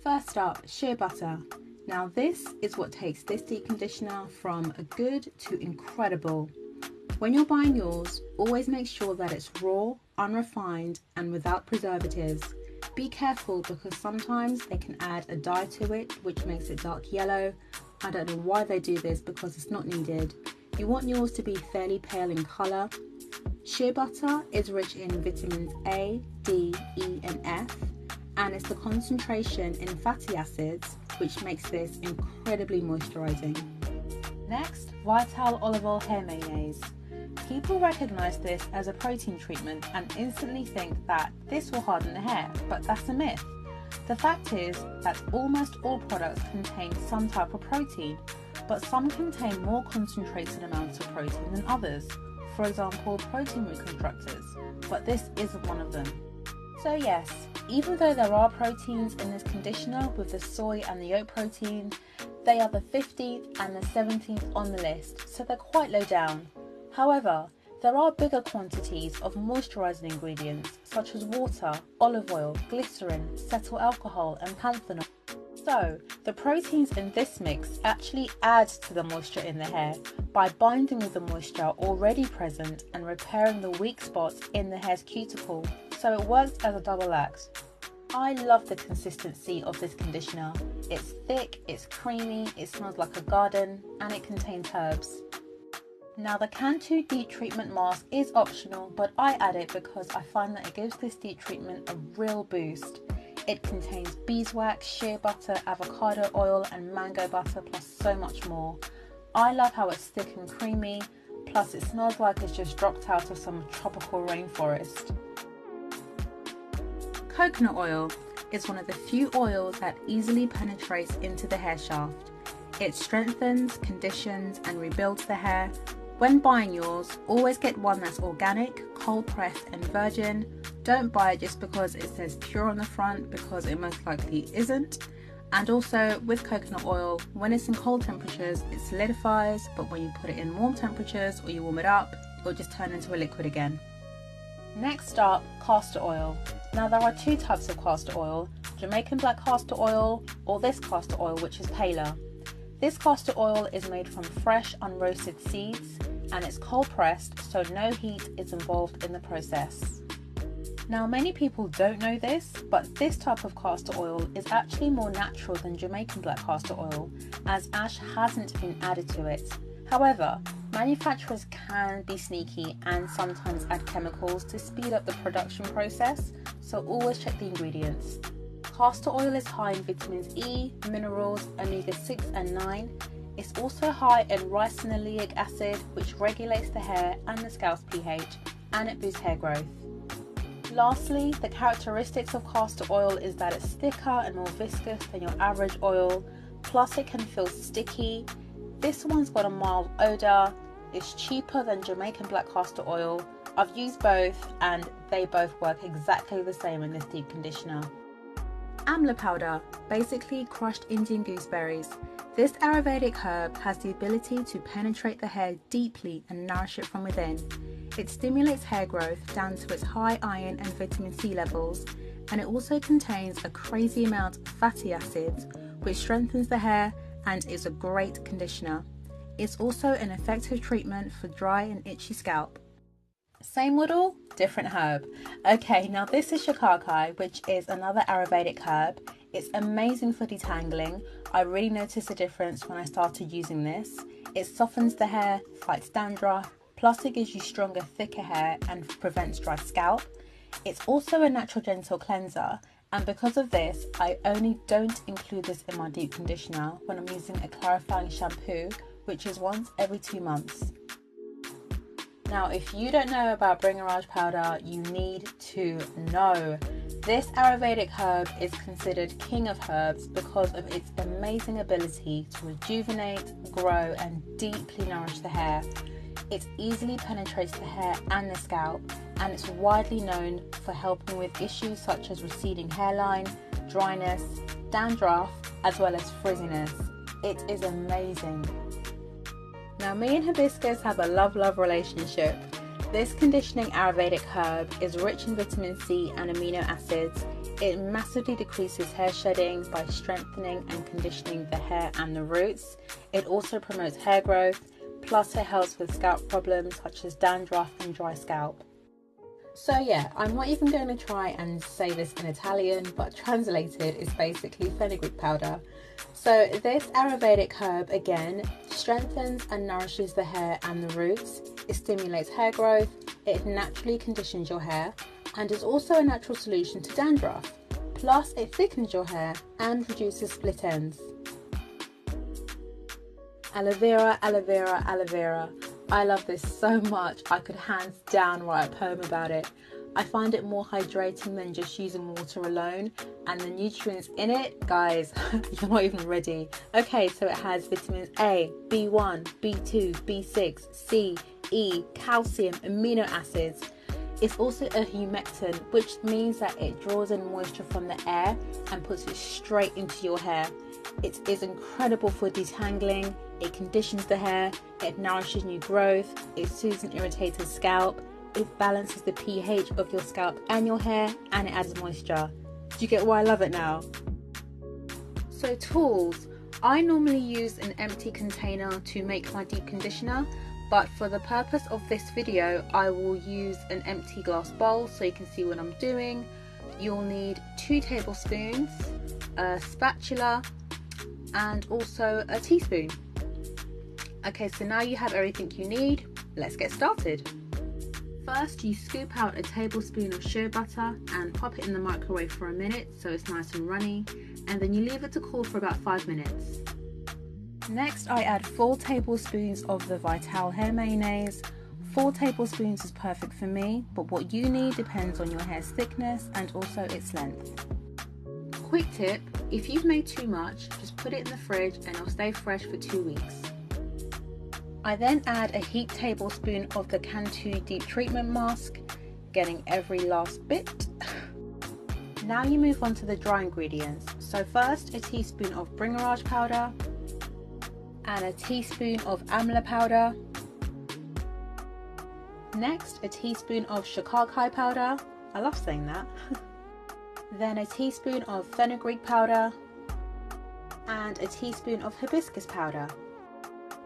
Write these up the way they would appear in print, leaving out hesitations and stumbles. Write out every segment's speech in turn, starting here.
First up, shea butter. Now this is what takes this deep conditioner from a good to incredible. When you're buying yours, always make sure that it's raw, unrefined and without preservatives. Be careful because sometimes they can add a dye to it which makes it dark yellow. I don't know why they do this because it's not needed. You want yours to be fairly pale in colour. Shea butter is rich in vitamins A, D, E and F, and it's the concentration in fatty acids which makes this incredibly moisturising. Next, Vital Olive Oil Hair Mayonnaise. People recognise this as a protein treatment and instantly think that this will harden the hair, but that's a myth. The fact is that almost all products contain some type of protein, but some contain more concentrated amounts of protein than others. For example, protein reconstructors, but this isn't one of them. So yes, even though there are proteins in this conditioner with the soy and the oat protein, they are the 15th and the 17th on the list, so they're quite low down. However, there are bigger quantities of moisturising ingredients such as water, olive oil, glycerin, cetyl alcohol and panthenol. So, the proteins in this mix actually add to the moisture in the hair by binding with the moisture already present and repairing the weak spots in the hair's cuticle, so it works as a double act. I love the consistency of this conditioner. It's thick, it's creamy, it smells like a garden and it contains herbs. Now the Cantu Deep Treatment Mask is optional, but I add it because I find that it gives this deep treatment a real boost. It contains beeswax, shea butter, avocado oil and mango butter plus so much more. I love how it's thick and creamy, plus it smells like it's just dropped out of some tropical rainforest. Coconut oil is one of the few oils that easily penetrates into the hair shaft. It strengthens, conditions and rebuilds the hair. When buying yours, always get one that's organic, cold pressed and virgin. Don't buy it just because it says pure on the front, because it most likely isn't. And also with coconut oil, when it's in cold temperatures it solidifies, but when you put it in warm temperatures or you warm it up, it will just turn into a liquid again. Next up, castor oil. Now there are two types of castor oil, Jamaican black castor oil or this castor oil which is paler. This castor oil is made from fresh unroasted seeds and it's cold pressed, so no heat is involved in the process. Now many people don't know this, but this type of castor oil is actually more natural than Jamaican black castor oil, as ash hasn't been added to it. However, manufacturers can be sneaky and sometimes add chemicals to speed up the production process, so always check the ingredients. Castor oil is high in vitamins E, minerals, omega-6 and 9. It's also high in ricinoleic acid, which regulates the hair and the scalp's pH, and it boosts hair growth. Lastly, the characteristics of castor oil is that it's thicker and more viscous than your average oil, plus it can feel sticky. This one's got a mild odour, it's cheaper than Jamaican black castor oil. I've used both and they both work exactly the same in this deep conditioner. Amla powder, basically crushed Indian gooseberries. This Ayurvedic herb has the ability to penetrate the hair deeply and nourish it from within. It stimulates hair growth down to its high iron and vitamin C levels, and it also contains a crazy amount of fatty acids which strengthens the hair and is a great conditioner. It's also an effective treatment for dry and itchy scalp. Same model, different herb. Okay, now this is shikakai, which is another Ayurvedic herb. It's amazing for detangling. I really noticed a difference when I started using this. It softens the hair, fights dandruff, plus it gives you stronger, thicker hair and prevents dry scalp. It's also a natural gentle cleanser, and because of this, I only don't include this in my deep conditioner when I'm using a clarifying shampoo, which is once every 2 months. Now, if you don't know about Bringaraj powder, you need to know. This Ayurvedic herb is considered king of herbs because of its amazing ability to rejuvenate, grow and deeply nourish the hair. It easily penetrates the hair and the scalp, and it's widely known for helping with issues such as receding hairline, dryness, dandruff, as well as frizziness. It is amazing. Now me and hibiscus have a love-love relationship. This conditioning Ayurvedic herb is rich in vitamin C and amino acids. It massively decreases hair shedding by strengthening and conditioning the hair and the roots. It also promotes hair growth, plus it helps with scalp problems such as dandruff and dry scalp. So yeah, I'm not even going to try and say this in Italian, but translated is basically fenugreek powder. So this Ayurvedic herb again strengthens and nourishes the hair and the roots. It stimulates hair growth, it naturally conditions your hair, and is also a natural solution to dandruff. Plus it thickens your hair and reduces split ends. Aloe vera, aloe vera, aloe vera. I love this so much, I could hands down write a poem about it. I find it more hydrating than just using water alone, and the nutrients in it, guys, you're not even ready. Okay, so it has vitamins A, B1, B2, B6, C, E, calcium, amino acids. It's also a humectant, which means that it draws in moisture from the air and puts it straight into your hair. It is incredible for detangling, it conditions the hair, it nourishes new growth, it soothes an irritated scalp, it balances the pH of your scalp and your hair, and it adds moisture. Do you get why I love it now? So tools. I normally use an empty container to make my deep conditioner, but for the purpose of this video I will use an empty glass bowl so you can see what I'm doing. You'll need 2 tablespoons, a spatula, and also a teaspoon. Okay, so now you have everything you need. Let's get started. First, you scoop out a tablespoon of shea butter and pop it in the microwave for a minute so it's nice and runny, and then you leave it to cool for about 5 minutes. Next, I add 4 tablespoons of the Vital hair mayonnaise. 4 tablespoons is perfect for me, but what you need depends on your hair's thickness and also its length. Quick tip, if you've made too much, just put it in the fridge and it'll stay fresh for 2 weeks. I then add a heaped tablespoon of the Cantu Deep Treatment Mask, getting every last bit. Now you move on to the dry ingredients. So first, a teaspoon of Bringaraj powder and a teaspoon of Amla powder. Next, a teaspoon of Shikakai powder. I love saying that. Then a teaspoon of fenugreek powder and a teaspoon of hibiscus powder.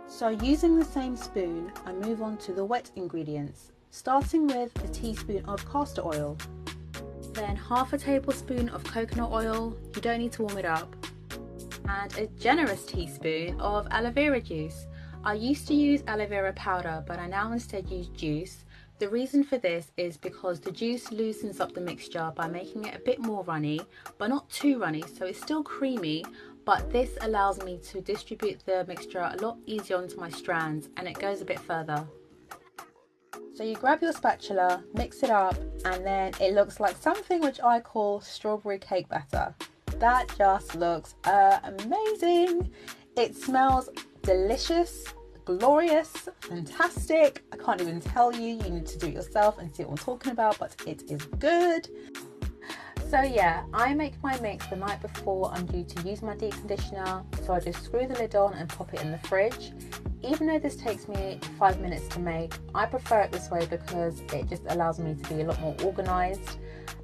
So using the same spoon, I move on to the wet ingredients, starting with a teaspoon of castor oil, then half a tablespoon of coconut oil, you don't need to warm it up, and a generous teaspoon of aloe vera juice. I used to use aloe vera powder, but I now instead use juice. The reason for this is because the juice loosens up the mixture by making it a bit more runny, but not too runny, so it's still creamy, but this allows me to distribute the mixture a lot easier onto my strands, and it goes a bit further. So you grab your spatula, mix it up, and then it looks like something which I call strawberry cake batter. That just looks amazing. It smells delicious, glorious, fantastic. I can't even tell you, you need to do it yourself and see what I'm talking about, but it is good. So yeah, I make my mix the night before I'm due to use my deep conditioner, so I just screw the lid on and pop it in the fridge. Even though this takes me 5 minutes to make, I prefer it this way because it just allows me to be a lot more organised.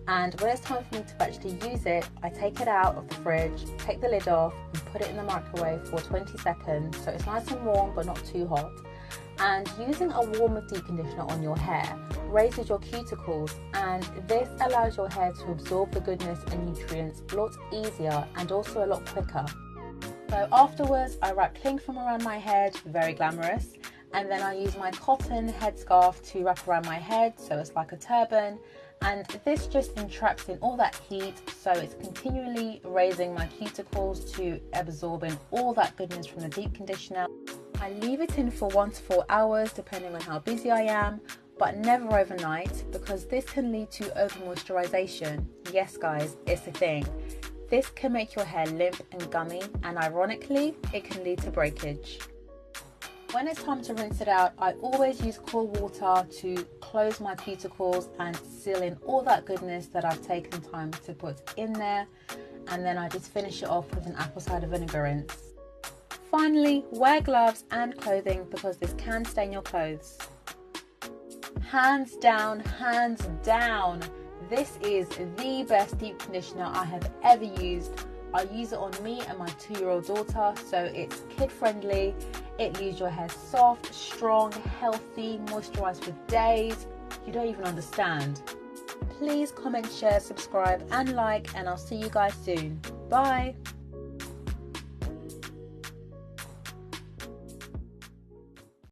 And when it's time for me to actually use it, I take it out of the fridge, take the lid off and put it in the microwave for 20 seconds so it's nice and warm but not too hot. And using a warmer deep conditioner on your hair raises your cuticles, and this allows your hair to absorb the goodness and nutrients a lot easier and also a lot quicker. So afterwards I wrap cling film around my head, very glamorous, and then I use my cotton headscarf to wrap around my head so it's like a turban, and this just entraps in all that heat, so it's continually raising my cuticles to absorbing all that goodness from the deep conditioner. I leave it in for 1 to 4 hours depending on how busy I am, but never overnight because this can lead to over moisturization. Yes guys, it's a thing. This can make your hair limp and gummy, and ironically it can lead to breakage. When it's time to rinse it out, I always use cool water to close my cuticles and seal in all that goodness that I've taken time to put in there, and then I just finish it off with an apple cider vinegar rinse. Finally, wear gloves and clothing because this can stain your clothes. Hands down, this is the best deep conditioner I have ever used. I use it on me and my 2-year-old daughter, so it's kid friendly. It leaves your hair soft, strong, healthy, moisturized for days. You don't even understand. Please comment, share, subscribe and like, and I'll see you guys soon. Bye.